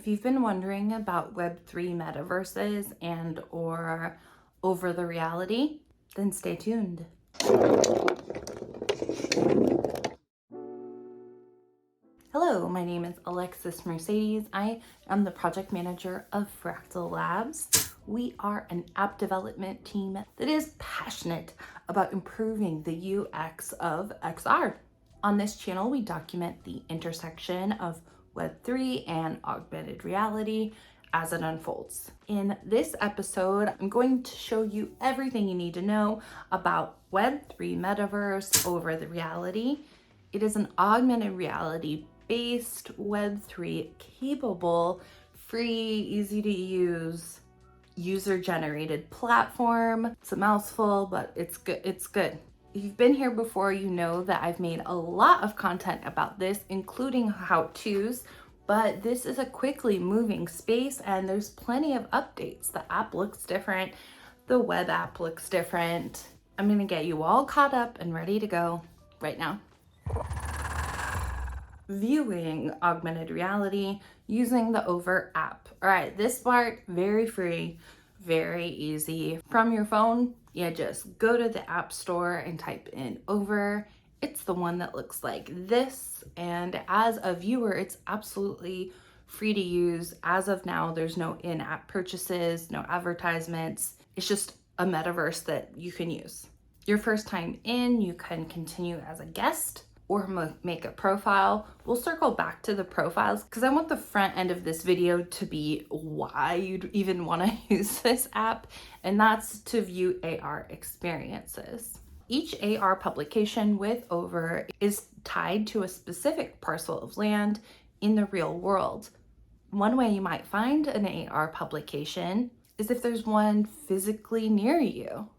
If you've been wondering about Web3 metaverses and or over the reality, then stay tuned. Hello, my name is Alexis Mercedes. I am the project manager of Fractal Labs. We are an app development team that is passionate about improving the UX of XR. On this channel, we document the intersection of Web3 and augmented reality as it unfolds. In this episode, I'm going to show you everything you need to know about Web3 metaverse over the reality. It is an augmented reality based Web3 capable, free, easy to use, user-generated platform. It's a mouthful, but it's good. It's good. If you've been here before, you know that I've made a lot of content about this, including how-tos, but this is a quickly moving space and there's plenty of updates. The app looks different. The web app looks different. I'm gonna get you all caught up and ready to go right now. Viewing augmented reality using the Over app. All right, this part, very free, very easy. From your phone, you just go to the App Store and type in Over. It's the one that looks like this. And as a viewer, it's absolutely free to use. As of now, there's no in-app purchases, no advertisements. It's just a metaverse that you can use. Your first time in, you can continue as a guest or make a profile. We'll circle back to the profiles because I want the front end of this video to be why you'd even want to use this app, and that's to view AR experiences. Each AR publication with Over is tied to a specific parcel of land in the real world. One way you might find an AR publication is if there's one physically near you.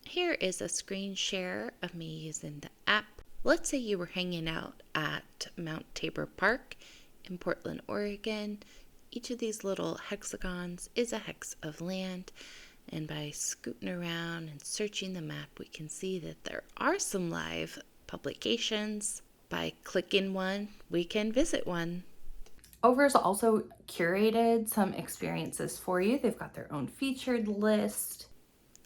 Here is a screen share of me using the app. Let's say you were hanging out at Mount Tabor Park in Portland, Oregon. Each of these little hexagons is a hex of land, and by scooting around and searching the map, we can see that there are some live publications. By clicking one, we can visit one. Over's also curated some experiences for you. They've got their own featured list.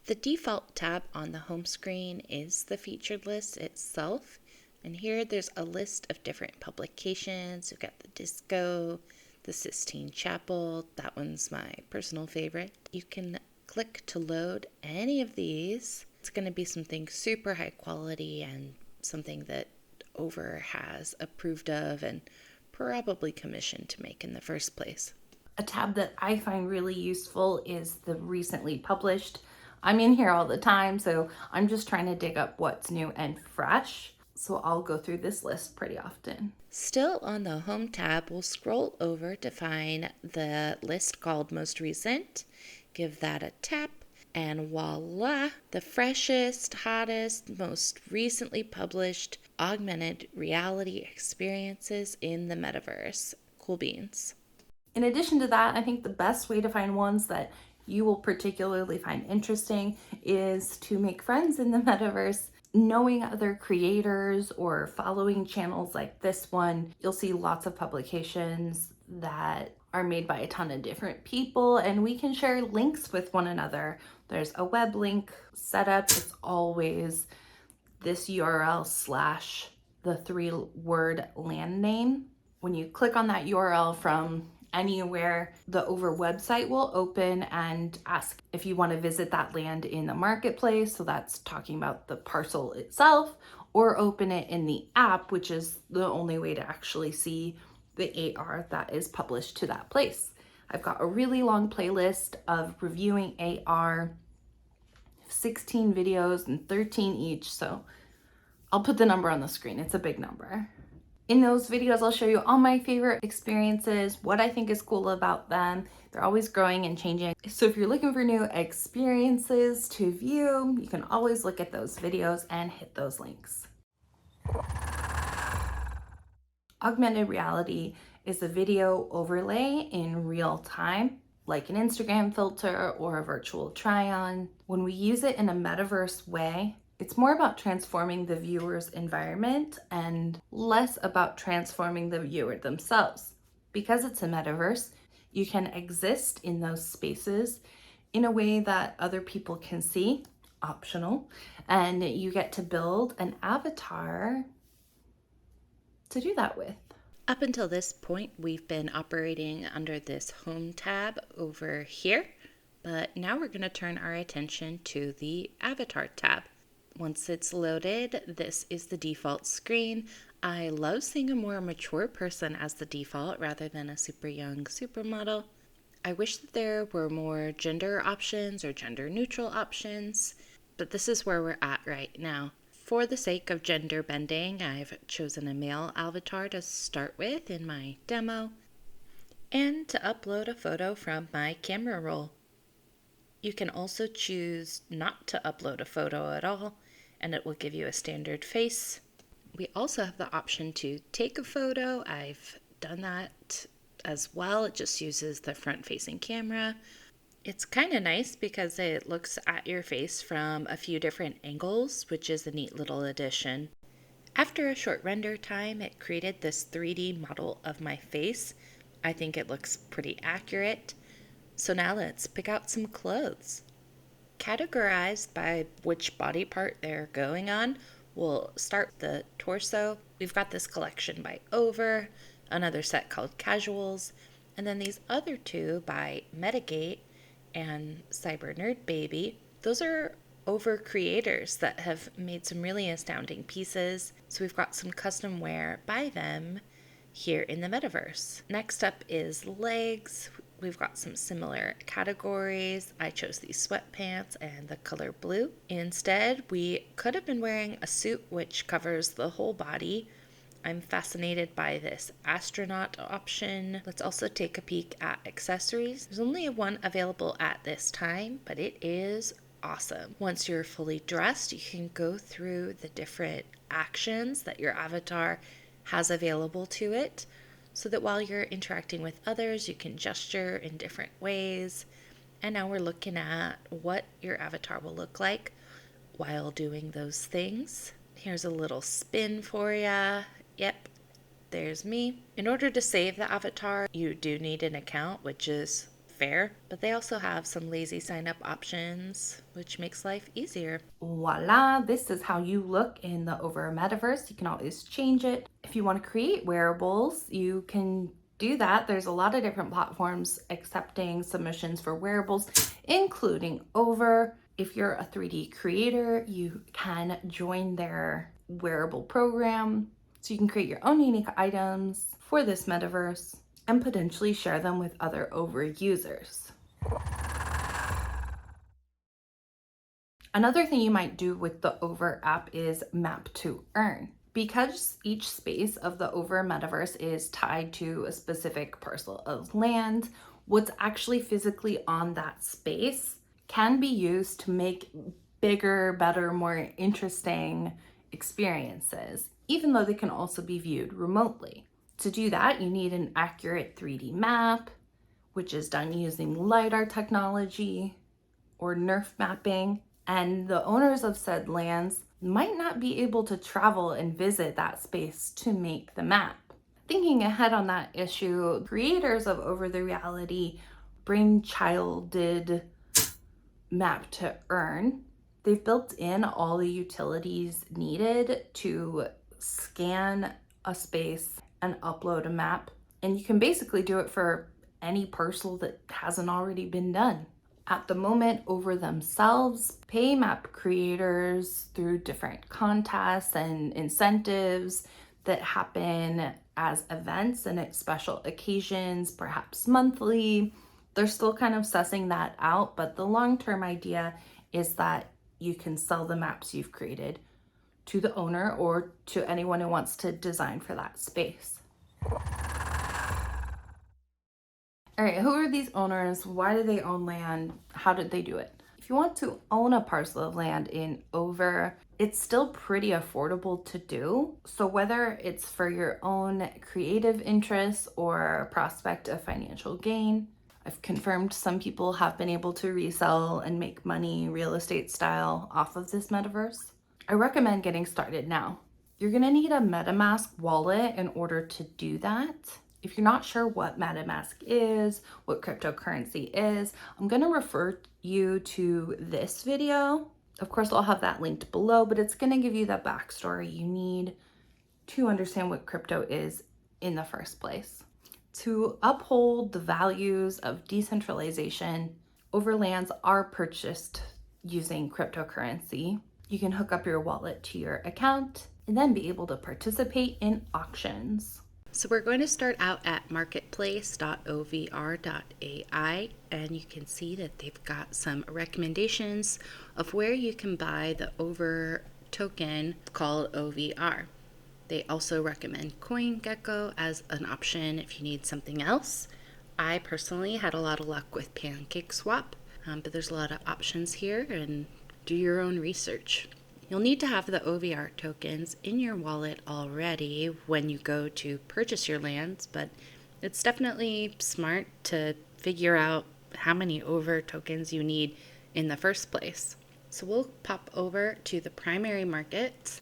The default tab on the home screen is the featured list itself. And here there's a list of different publications. We've got the Disco, the Sistine Chapel. That one's my personal favorite. You can click to load any of these. It's going to be something super high quality and something that Over has approved of and probably commissioned to make in the first place. A tab that I find really useful is the recently published. I'm in here all the time, so I'm just trying to dig up what's new and fresh. So I'll go through this list pretty often. Still on the Home tab, we'll scroll over to find the list called Most Recent. Give that a tap, and voila, the freshest, hottest, most recently published augmented reality experiences in the metaverse. Cool beans. In addition to that, I think the best way to find ones that you will particularly find interesting is to make friends in the metaverse. Knowing other creators or following channels like this one, you'll see lots of publications that are made by a ton of different people, and we can share links with one another. There's a web link set up. It's always this URL / the 3-word land name. When you click on that URL from anywhere, the Over website will open and ask if you want to visit that land in the marketplace. So that's talking about the parcel itself, or open it in the app, which is the only way to actually see the AR that is published to that place. I've got a really long playlist of reviewing AR, 16 videos and 13 each. So I'll put the number on the screen. It's a big number. In those videos, I'll show you all my favorite experiences, what I think is cool about them. They're always growing and changing. So if you're looking for new experiences to view, you can always look at those videos and hit those links. Augmented reality is a video overlay in real time, like an Instagram filter or a virtual try-on. When we use it in a metaverse way, it's more about transforming the viewer's environment and less about transforming the viewer themselves. Because it's a metaverse, You can exist in those spaces in a way that other people can see, optional, and you get to build an avatar to do that with. Up until this point, we've been operating under this Home tab over here, but now we're going to turn our attention to the Avatar tab. Once it's loaded, this is the default screen. I love seeing a more mature person as the default rather than a super young supermodel. I wish that there were more gender options or gender neutral options, but this is where we're at right now. For the sake of gender bending, I've chosen a male avatar to start with in my demo, and to upload a photo from my camera roll. You can also choose not to upload a photo at all, and it will give you a standard face. We also have the option to take a photo. I've done that as well. It just uses the front-facing camera. It's kind of nice because it looks at your face from a few different angles, which is a neat little addition. After a short render time, it created this 3D model of my face. I think it looks pretty accurate. So now let's pick out some clothes. Categorized by which body part they're going on, we'll start the torso. We've got this collection by Over, another set called Casuals, and then these other two by Metagate and Cyber Nerd Baby. Those are Over creators that have made some really astounding pieces. So we've got some custom wear by them here in the metaverse. Next up is legs. We've got some similar categories. I chose these sweatpants and the color blue. Instead, we could have been wearing a suit which covers the whole body. I'm fascinated by this astronaut option. Let's also take a peek at accessories. There's only one available at this time, but it is awesome. Once you're fully dressed, you can go through the different actions that your avatar has available to it, so that while you're interacting with others, you can gesture in different ways. And now we're looking at what your avatar will look like while doing those things. Here's a little spin for ya. Yep, there's me. In order to save the avatar, you do need an account, which is fair, but they also have some lazy sign up options, which makes life easier. Voila, this is how you look in the Over metaverse. You can always change it. If you want to create wearables, you can do that. There's a lot of different platforms accepting submissions for wearables, including Over. If you're a 3D creator, you can join their wearable program. So you can create your own unique items for this metaverse and potentially share them with other Over users. Another thing you might do with the Over app is map to earn. Because each space of the Over metaverse is tied to a specific parcel of land, what's actually physically on that space can be used to make bigger, better, more interesting experiences, even though they can also be viewed remotely. To do that, you need an accurate 3D map, which is done using LiDAR technology or NERF mapping, and the owners of said lands might not be able to travel and visit that space to make the map. Thinking ahead on that issue, creators of Over the Reality brainchilded Map to Earn. They've built in all the utilities needed to scan a space and upload a map, and you can basically do it for any parcel that hasn't already been done. At the moment, Over themselves pay map creators through different contests and incentives that happen as events and at special occasions, perhaps monthly. They're still kind of sussing that out, but the long-term idea is that you can sell the maps you've created to the owner or to anyone who wants to design for that space. All right, who are these owners? Why do they own land? How did they do it? If you want to own a parcel of land in Over, it's still pretty affordable to do. So whether it's for your own creative interests or prospect of financial gain, I've confirmed some people have been able to resell and make money real estate style off of this metaverse. I recommend getting started now. You're gonna need a Metamask wallet in order to do that. If you're not sure what Metamask is, what cryptocurrency is, I'm going to refer you to this video. Of course, I'll have that linked below, but it's going to give you the backstory you need to understand what crypto is in the first place. To uphold the values of decentralization, overlands are purchased using cryptocurrency. You can hook up your wallet to your account and then be able to participate in auctions. So we're going to start out at marketplace.ovr.ai, and you can see that they've got some recommendations of where you can buy the over token called OVR. They also recommend CoinGecko as an option if you need something else. I personally had a lot of luck with PancakeSwap, but there's a lot of options here, and do your own research. You'll need to have the OVR tokens in your wallet already when you go to purchase your lands, but it's definitely smart to figure out how many OVR tokens you need in the first place. So we'll pop over to the primary market.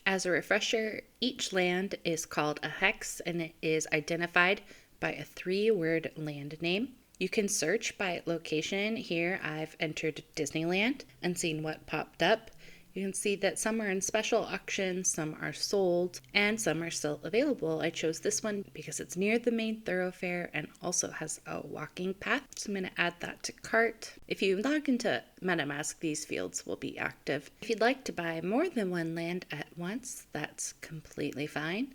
As a refresher, each land is called a hex and it is identified by a 3-word land name. You can search by location. Here I've entered Disneyland and seen what popped up. You can see that some are in special auctions, some are sold, and some are still available. I chose this one because it's near the main thoroughfare and also has a walking path. So I'm going to add that to cart. If you log into Metamask, these fields will be active. If you'd like to buy more than one land at once, that's completely fine.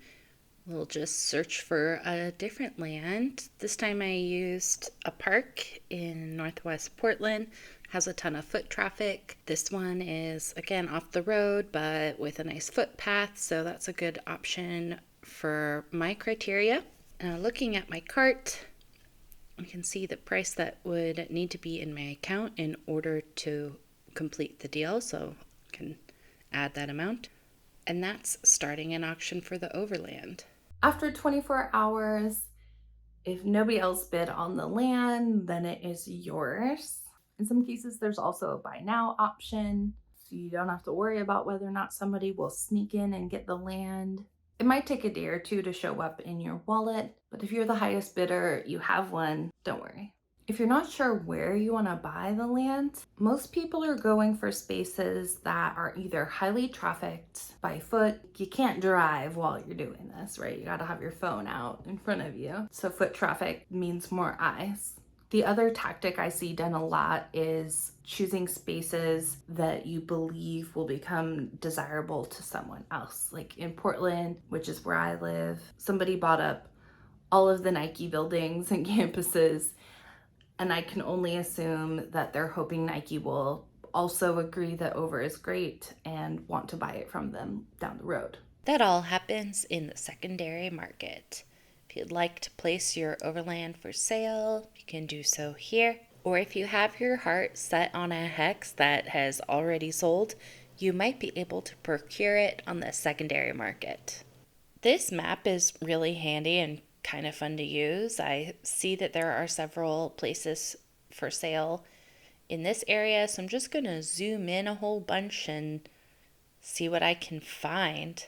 We'll just search for a different land. This time I used a park in Northwest Portland. Has a ton of foot traffic. This one is, again, off the road, but with a nice footpath, so that's a good option for my criteria. Looking at my cart, you can see the price that would need to be in my account in order to complete the deal, so I can add that amount. And that's starting an auction for the overland. After 24 hours, if nobody else bid on the land, then it is yours. In some cases, there's also a buy now option, so you don't have to worry about whether or not somebody will sneak in and get the land. It might take a day or two to show up in your wallet, but if you're the highest bidder, you have one, don't worry. If you're not sure where you want to buy the land, most people are going for spaces that are either highly trafficked by foot. You can't drive while you're doing this, right? You got to have your phone out in front of you. So foot traffic means more eyes. The other tactic I see done a lot is choosing spaces that you believe will become desirable to someone else. Like in Portland, which is where I live, somebody bought up all of the Nike buildings and campuses, and I can only assume that they're hoping Nike will also agree that over is great and want to buy it from them down the road. That all happens in the secondary market. If you'd like to place your overland for sale, you can do so here. Or if you have your heart set on a hex that has already sold, you might be able to procure it on the secondary market. This map is really handy and kind of fun to use. I see that there are several places for sale in this area, so I'm just going to zoom in a whole bunch and see what I can find.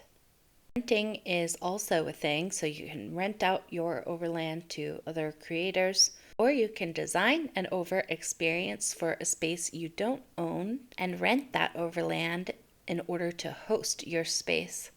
Renting is also a thing, so you can rent out your overland to other creators, or you can design an over experience for a space you don't own and rent that overland in order to host your space.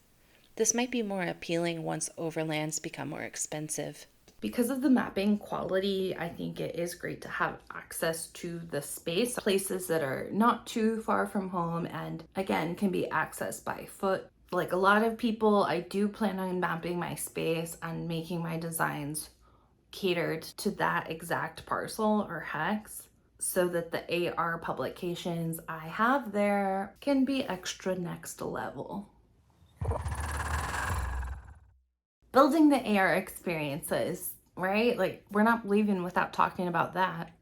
This might be more appealing once overlands become more expensive. Because of the mapping quality, I think it is great to have access to the space, places that are not too far from home and again can be accessed by foot. Like a lot of people, I do plan on mapping my space and making my designs catered to that exact parcel or hex so that the AR publications I have there can be extra next level. Building the AR experiences, right? Like, we're not leaving without talking about that.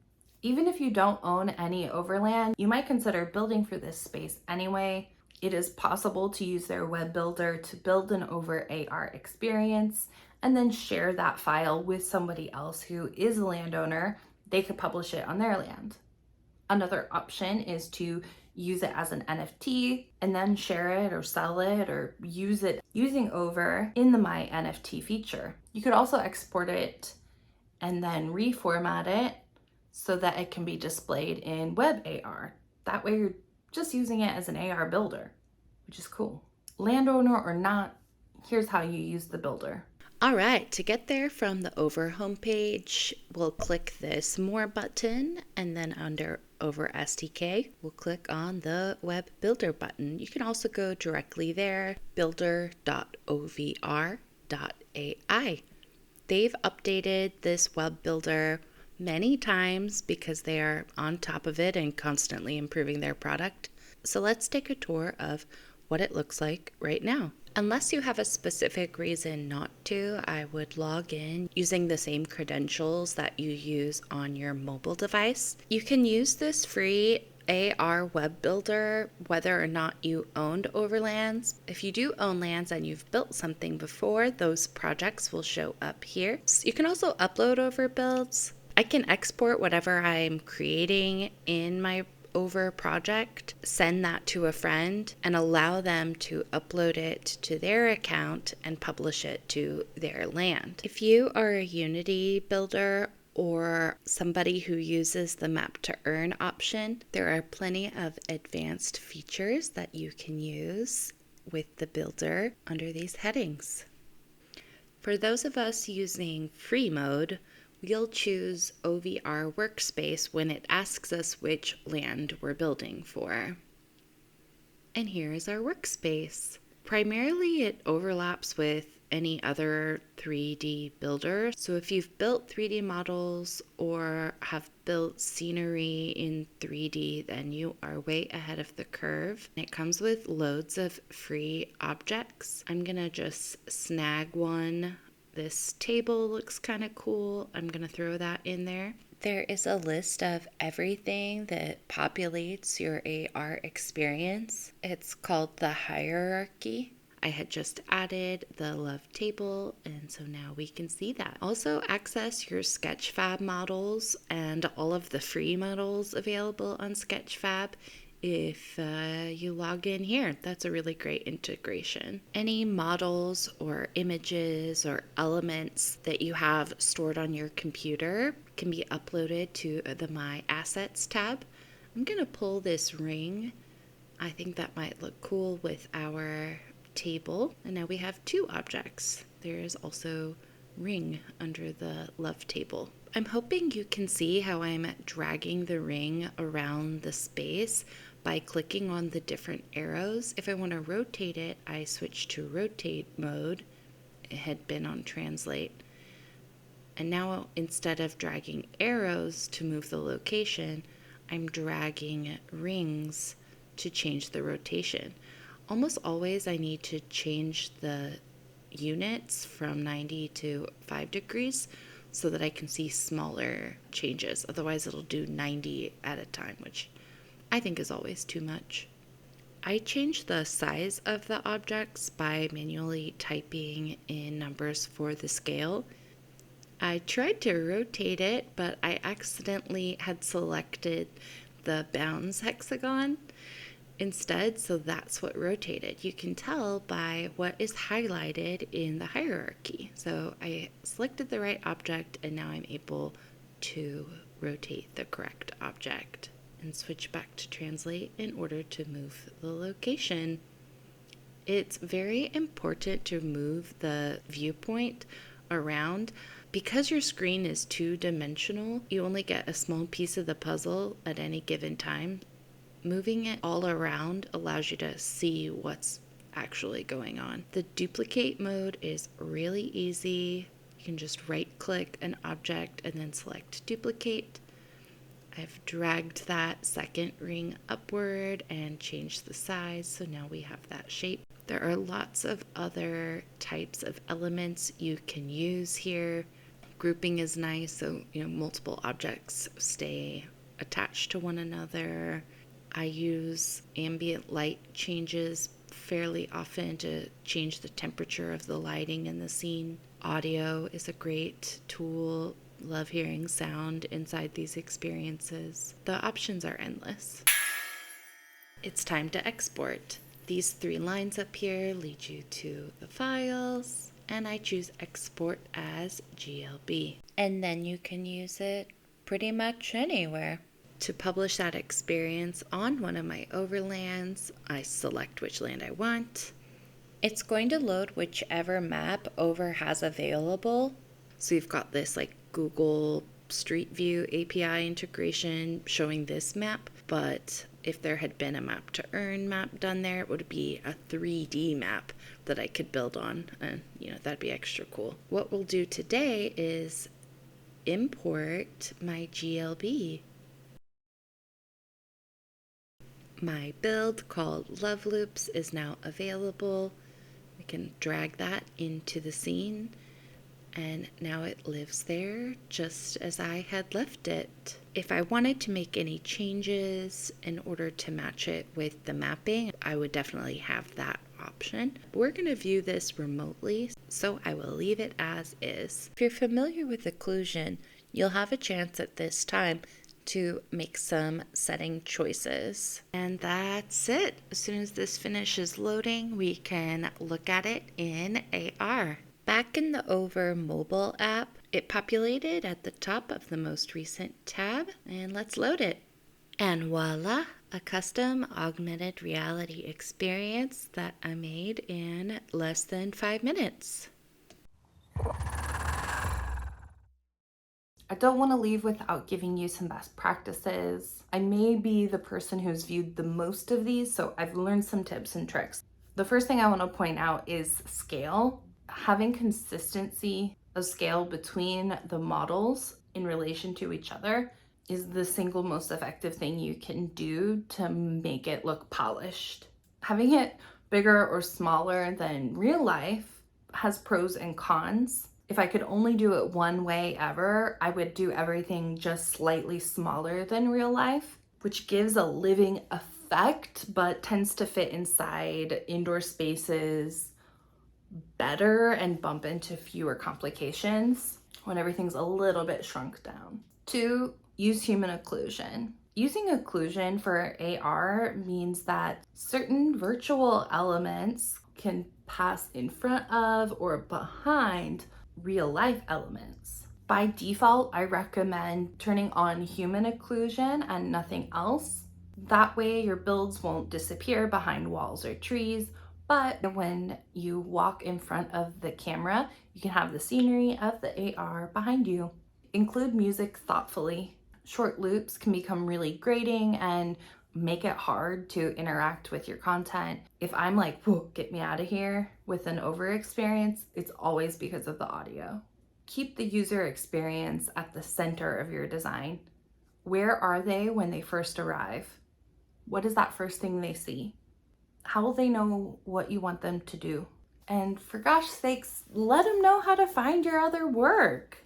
Even if you don't own any overland, you might consider building for this space anyway. It is possible to use their web builder to build an over AR experience and then share that file with somebody else who is a landowner. They could publish it on their land. Another option is to use it as an NFT and then share it or sell it or use it using Over in the My NFT feature. You could also export it and then reformat it so that it can be displayed in web AR. That way you're just using it as an AR builder, which is cool. Landowner or not, here's how you use the builder. All right, to get there from the Over homepage, we'll click this More button, and then under Over SDK, we'll click on the Web Builder button. You can also go directly there, builder.ovr.ai. They've updated this web builder many times because they are on top of it and constantly improving their product. So let's take a tour of what it looks like right now. Unless you have a specific reason not to, I would log in using the same credentials that you use on your mobile device. You can use this free AR web builder whether or not you owned overlands. If you do own lands and you've built something before, those projects will show up here. You can also upload over builds. I can export whatever I'm creating in my Over project, send that to a friend, and allow them to upload it to their account and publish it to their land. If you are a Unity builder or somebody who uses the map to earn option, there are plenty of advanced features that you can use with the builder under these headings. For those of us using free mode, we'll choose OVR Workspace when it asks us which land we're building for. And here is our workspace. Primarily, it overlaps with any other 3D builder. So if you've built 3D models or have built scenery in 3D, then you are way ahead of the curve. It comes with loads of free objects. I'm gonna just snag one. This table looks kind of cool. I'm going to throw that in there. There is a list of everything that populates your AR experience. It's called the hierarchy. I had just added the love table, and so now we can see that. Also, access your Sketchfab models and all of the free models available on Sketchfab if you log in here. That's a really great integration. Any models or images or elements that you have stored on your computer can be uploaded to the My Assets tab. I'm going to pull this ring. I think that might look cool with our table. And now we have two objects. There is also ring under the love table. I'm hoping you can see how I'm dragging the ring around the space by clicking on the different arrows. If I want to rotate it, I switch to rotate mode. It had been on translate. And now instead of dragging arrows to move the location, I'm dragging rings to change the rotation. Almost always I need to change the units from 90 to 5 degrees so that I can see smaller changes. Otherwise it'll do 90 at a time, which I think is always too much. I change the size of the objects by manually typing in numbers for the scale. I tried to rotate it, but I accidentally had selected the bounds hexagon instead, so that's what rotated. You can tell by what is highlighted in the hierarchy. So I selected the right object, and now I'm able to rotate the correct object and switch back to translate in order to move the location. It's very important to move the viewpoint around. Because your screen is two-dimensional, you only get a small piece of the puzzle at any given time. Moving it all around allows you to see what's actually going on. The duplicate mode is really easy. You can just right-click an object and then select duplicate. I've dragged that second ring upward and changed the size, so now we have that shape. There are lots of other types of elements you can use here. Grouping is nice, so multiple objects stay attached to one another. I use ambient light changes fairly often to change the temperature of the lighting in the scene. Audio is a great tool, love hearing sound inside these experiences. The options are endless. It's time to export. These 3 lines up here lead you to the files, and I choose export as GLB. And then you can use it pretty much anywhere. To publish that experience on one of my overlands, I select which land I want. It's going to load whichever map Over has available. So you've got this like Google Street View API integration showing this map, but if there had been a map to earn map done there, it would be a 3D map that I could build on, and that'd be extra cool. What we'll do today is import my GLB. My build called Love Loops is now available. We can drag that into the scene, and now it lives there just as I had left it. If I wanted to make any changes in order to match it with the mapping, I would definitely have that option. We're going to view this remotely, so I will leave it as is. If you're familiar with occlusion, you'll have a chance at this time to make some setting choices. And that's it. As soon as this finishes loading, we can look at it in AR. Back in the Over mobile app, it populated at the top of the most recent tab, and let's load it. And voila, a custom augmented reality experience that I made in less than 5 minutes. I don't want to leave without giving you some best practices. I may be the person who's viewed the most of these, so I've learned some tips and tricks. The first thing I want to point out is scale. Having consistency of scale between the models in relation to each other is the single most effective thing you can do to make it look polished. Having it bigger or smaller than real life has pros and cons. If I could only do it one way ever, I would do everything just slightly smaller than real life, which gives a living effect, but tends to fit inside indoor spaces better and bump into fewer complications when everything's a little bit shrunk down. 2, use human occlusion. Using occlusion for AR means that certain virtual elements can pass in front of or behind real life elements. By default, I recommend turning on human occlusion and nothing else. That way your builds won't disappear behind walls or trees, but when you walk in front of the camera, you can have the scenery of the AR behind you. Include music thoughtfully. Short loops can become really grating and make it hard to interact with your content. If I'm like, whoa, get me out of here with an over experience, it's always because of the audio. Keep the user experience at the center of your design. Where are they when they first arrive? What is that first thing they see? How will they know what you want them to do? And for gosh sakes, let them know how to find your other work.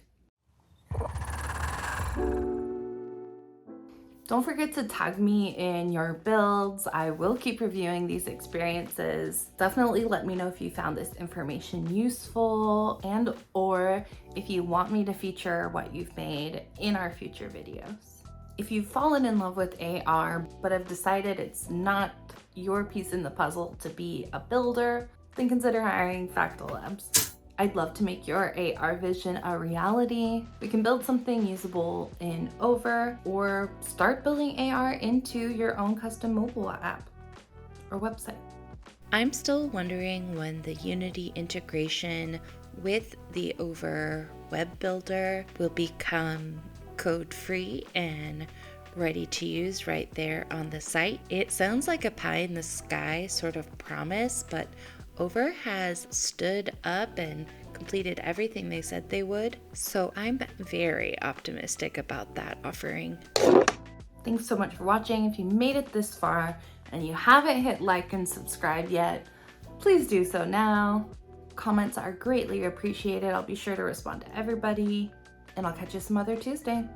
Don't forget to tag me in your builds. I will keep reviewing these experiences. Definitely let me know if you found this information useful and or if you want me to feature what you've made in our future videos. If you've fallen in love with AR but have decided it's not your piece in the puzzle to be a builder, then consider hiring Fractal Labs. I'd love to make your AR vision a reality. We can build something usable in Over or start building AR into your own custom mobile app or website. I'm still wondering when the Unity integration with the Over web builder will become code-free and ready to use right there on the site. It sounds like a pie in the sky sort of promise, but Over has stood up and completed everything they said they would, so I'm very optimistic about that offering. Thanks so much for watching. If you made it this far and you haven't hit like and subscribe yet, please do so now. Comments are greatly appreciated. I'll be sure to respond to everybody, and I'll catch you some other Tuesday.